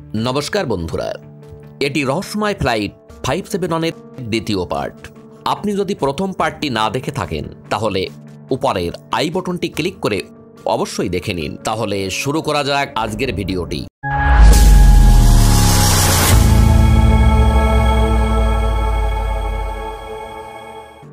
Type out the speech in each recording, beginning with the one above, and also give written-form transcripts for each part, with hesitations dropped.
নমস্কার বন্ধুরা, এটি রহস্যময় ফ্লাইট 571 এর দ্বিতীয় পার্ট। আপনি যদি প্রথম পার্টটি না দেখে থাকেন তাহলে উপরের আই বাটনটি ক্লিক করে অবশ্যই দেখে নিন। তাহলে শুরু করা যাক আজকের ভিডিওটি।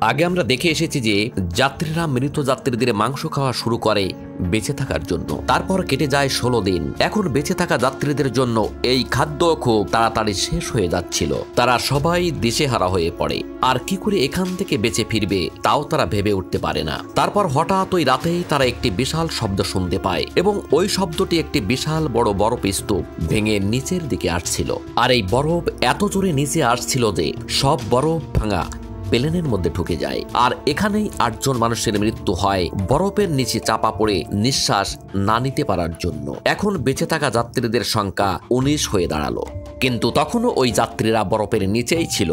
আগে আমরা দেখে এসেছি যে যাত্রীরা মৃত যাত্রীদের মাংস খাওয়া শুরু করে বেঁচে থাকার জন্য। তারপর কেটে যায় 16 দিন। এখন বেঁচে থাকা যাত্রীদের জন্য এই খাদ্য খুব তাড়াতাড়ি শেষ হয়ে যাচ্ছিল। তারা সবাই দিশেহারা হয়ে পড়ে, আর কি করে এখান থেকে বেঁচে ফিরবে তাও তারা ভেবে উঠতে পারে না। তারপর হঠাৎ ওই রাতেই তারা একটি বিশাল শব্দ শুনতে পায়, এবং ওই শব্দটি একটি বিশাল বড় বরফ স্তূপ ভেঙে নিচের দিকে আসছিল। আর এই বরফ এত জোরে নিচে আসছিল যে সব বরফ ভাঙা প্লেনের মধ্যে ঢুকে যায়। আর এখানেই 8 জন মানুষের মৃত্যু হয় বরফের নিচে চাপা পড়ে নিঃশ্বাস না নিতে পারার জন্য। এখন বেঁচে থাকা যাত্রীদের সংখ্যা 19 হয়ে দাঁড়ালো। কিন্তু তখনও ওই যাত্রীরা বরফের নিচেই ছিল,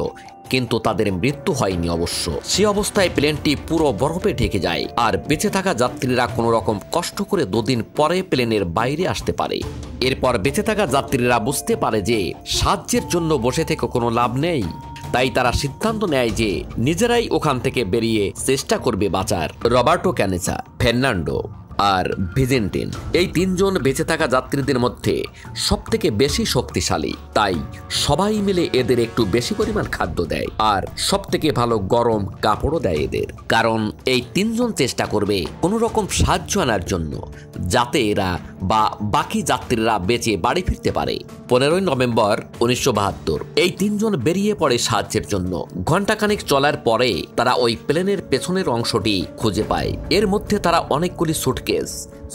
কিন্তু তাদের মৃত্যু হয়নি অবশ্য। সে অবস্থায় প্লেনটি পুরো বরফে ঢেকে যায়, আর বেঁচে থাকা যাত্রীরা কোনো রকম কষ্ট করে 2 দিন পরে প্লেনের বাইরে আসতে পারে। এরপর বেঁচে থাকা যাত্রীরা বুঝতে পারে যে সাহায্যের জন্য বসে থেকে কোনো লাভ নেই। তাই তারা সিদ্ধান্ত নেয় যে নিজেরাই ওখান থেকে বেরিয়ে চেষ্টা করবে বাঁচার। রবার্টো ক্যানেসা, ফার্নান্ডো আর ভিজেন্টিন, এই 3 জন বেঁচে থাকা যাত্রীদের মধ্যে সবথেকে বেশি শক্তিশালী। তাই সবাই মিলে এদের একটু বেশি পরিমাণ খাদ্য দেয়, আর সবথেকে ভালো গরম কাপড়ও দেয় এদের। কারণ এই 3 জন চেষ্টা করবে কোনো রকম সাহায্য আনার জন্য, যাতে এরা বা বাকি যাত্রীরা বেঁচে বাড়ি ফিরতে পারে। 15 নভেম্বর 1972 এই 3 জন বেরিয়ে পড়ে সাহায্যের জন্য। ঘণ্টাখানেক চলার পরে তারা ওই প্লেনের পেছনের অংশটি খুঁজে পায়। এর মধ্যে তারা অনেকগুলি সুটকেস,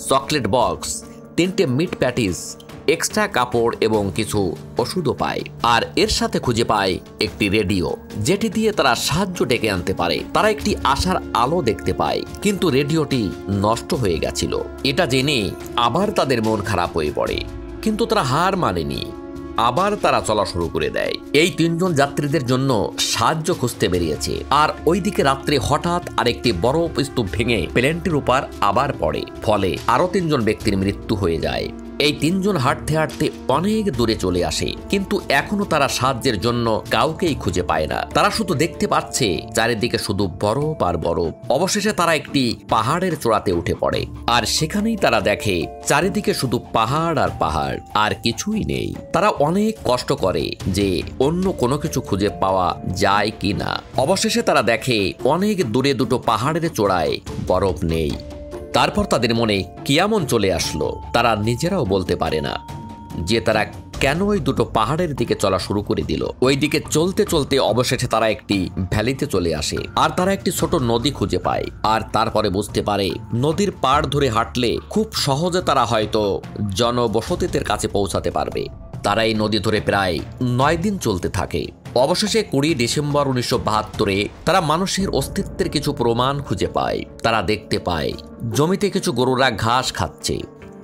চকলেট বক্স, 3টে মিট প্যাটিস, এক্সট্রা কাপড় এবং কিছু ওষুধও পায়। আর এর সাথে খুঁজে পায় একটি রেডিও, যেটি দিয়ে তারা সাহায্য ডেকে আনতে পারে। তারা একটি আশার আলো দেখতে পায়, কিন্তু রেডিওটি নষ্ট হয়ে গেছিল। এটা জেনে আবার তাদের মন খারাপ হয়ে পড়ে, কিন্তু তারা হার মানেনি। আবার তারা চলা শুরু করে দেয়। এই 3 জন যাত্রীদের জন্য সাহায্য খুঁজতে বেরিয়েছে। আর ওইদিকে রাত্রে হঠাৎ আরেকটি বরফ স্তূপ ভেঙে প্লেনটির উপর আবার পড়ে, ফলে আরো 3 জন ব্যক্তির মৃত্যু হয়ে যায়। এই 3 জন হাঁটতে হাঁটতে অনেক দূরে চলে আসে, কিন্তু এখনো তারা সাহায্যের জন্য কাউকেই খুঁজে পায় না। তারা শুধু দেখতে পাচ্ছে চারিদিকে শুধু বরফ আর বরফ। অবশেষে তারা একটি পাহাড়ের চূড়াতে উঠে পড়ে, আর সেখানেই তারা দেখে চারিদিকে শুধু পাহাড় আর পাহাড়, আর কিছুই নেই। তারা অনেক কষ্ট করে যে অন্য কোনো কিছু খুঁজে পাওয়া যায় কি না। অবশেষে তারা দেখে অনেক দূরে দুটো পাহাড়ের চূড়ায় বরফ নেই। তারপর তাদের মনে কিয়ামন চলে আসলো। তারা নিজেরাও বলতে পারে না যে তারা কেন ওই দুটো পাহাড়ের দিকে চলা শুরু করে দিল। ওই দিকে চলতে চলতে অবশেষে তারা একটি ভ্যালিতে চলে আসে, আর তারা একটি ছোট নদী খুঁজে পায়। আর তারপরে বুঝতে পারে নদীর পাড় ধরে হাঁটলে খুব সহজে তারা হয়তো জনবসতিদের কাছে পৌঁছাতে পারবে। তারা এই নদী ধরে প্রায় 9 দিন চলতে থাকে। অবশেষে 20 ডিসেম্বর 1972 তারা মানুষের অস্তিত্বের কিছু প্রমাণ খুঁজে পায়। তারা দেখতে পায় জমিতে কিছু গরুরা ঘাস খাচ্ছে।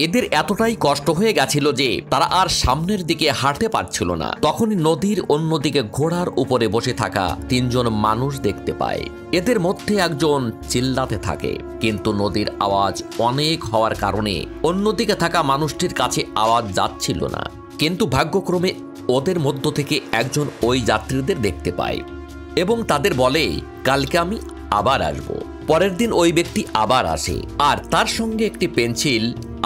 এদের এতটাই কষ্ট হয়ে গেছিল যে তারা আর সামনের দিকে হাঁটতে পারছিল না। তখনই নদীর অন্যদিকে ঘোড়ার উপরে বসে থাকা 3 জন মানুষ দেখতে পায়। এদের মধ্যে একজন চিল্লাতে থাকে, কিন্তু নদীর আওয়াজ অনেক হওয়ার কারণে অন্যদিকে থাকা মানুষটির কাছে আওয়াজ যাচ্ছিল না। কিন্তু ভাগ্যক্রমে ওদের মধ্য থেকে একজন ওই যাত্রীদের দেখতে পায় এবং তাদের বলে, কালকে আমি আবার আসব। পরের দিন ওই ব্যক্তি আবার আসে, আর তার সঙ্গে একটি পেন্সিল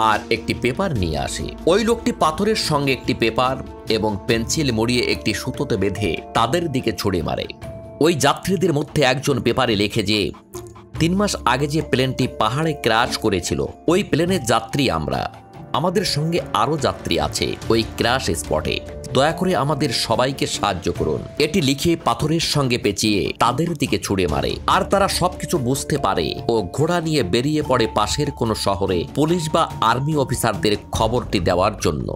আর একটি পেপার নিয়ে আসে। ওই লোকটি পাথরের সঙ্গে একটি পেপার এবং পেন্সিল মুড়িয়ে একটি সুতোতে বেঁধে তাদের দিকে ছুড়ে মারে। ওই যাত্রীদের মধ্যে একজন পেপারে লেখে যে 3 মাস আগে যে প্লেনটি পাহাড়ে ক্র্যাশ করেছিল, ওই প্লেনের যাত্রী আমরা। আমাদের সঙ্গে আরো যাত্রী আছে ওই ক্র্যাশ স্পটে। দয়া করে আমাদের সবাইকে সাহায্য করুন। এটি লিখে পাথরের সঙ্গে পেঁচিয়ে তাদের দিকে ছুড়ে মারে। আর তারা সবকিছু বুঝতে পারে ও ঘোড়া নিয়ে বেরিয়ে পড়ে পাশের কোনো শহরে পুলিশ বা আর্মি অফিসারদের খবরটি দেওয়ার জন্য।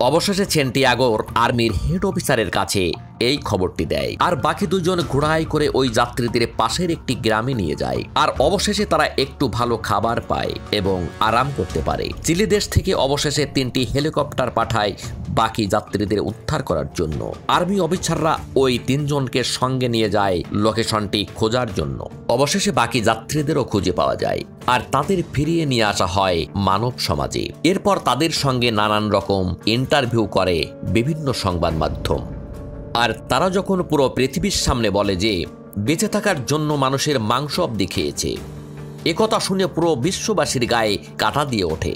অবশেষে সেন্টিয়াগোর আর্মির হেড অফিসারের কাছে এই খবরটি দেয়। আর বাকি দুজন ঘোড়ায় করে ওই যাত্রীদের পাশের একটি গ্রামে নিয়ে যায়। আর অবশেষে তারা একটু ভালো খাবার পায় এবং আরাম করতে পারে। চিলি দেশ থেকে অবশেষে 3টি হেলিকপ্টার পাঠায় বাকি যাত্রীদের উদ্ধার করার জন্য। আর্মি অফিসাররা ওই 3 জনকে সঙ্গে নিয়ে যায় লোকেশনটি খোঁজার জন্য। অবশেষে বাকি যাত্রীদেরও খুঁজে পাওয়া যায় আর তাদের ফিরিয়ে নিয়ে আসা হয় মানব সমাজে। এরপর তাদের সঙ্গে নানান রকম ইন্টারভিউ করে বিভিন্ন সংবাদ মাধ্যম। আর তারা যখন পুরো পৃথিবীর সামনে বলে যে বেঁচে থাকার জন্য মানুষের মাংস অব্দি খেয়েছে, একথা শুনে পুরো বিশ্ববাসীর গায়ে কাঁটা দিয়ে ওঠে।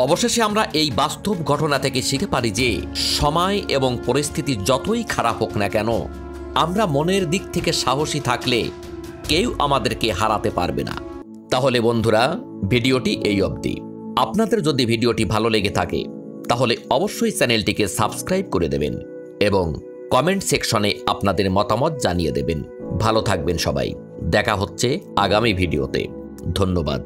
অবশেষে আমরা এই বাস্তব ঘটনা থেকে শিখতে পারি যে সময় এবং পরিস্থিতি যতই খারাপ হোক না কেন, আমরা মনের দিক থেকে সাহসী থাকলে কেউ আমাদেরকে হারাতে পারবে না। তাহলে বন্ধুরা, ভিডিওটি এই অবধি। আপনাদের যদি ভিডিওটি ভালো লেগে থাকে তাহলে অবশ্যই চ্যানেলটিকে সাবস্ক্রাইব করে দেবেন এবং কমেন্ট সেকশনে আপনাদের মতামত জানিয়ে দেবেন। ভালো থাকবেন সবাই। দেখা হচ্ছে আগামী ভিডিওতে। ধন্যবাদ।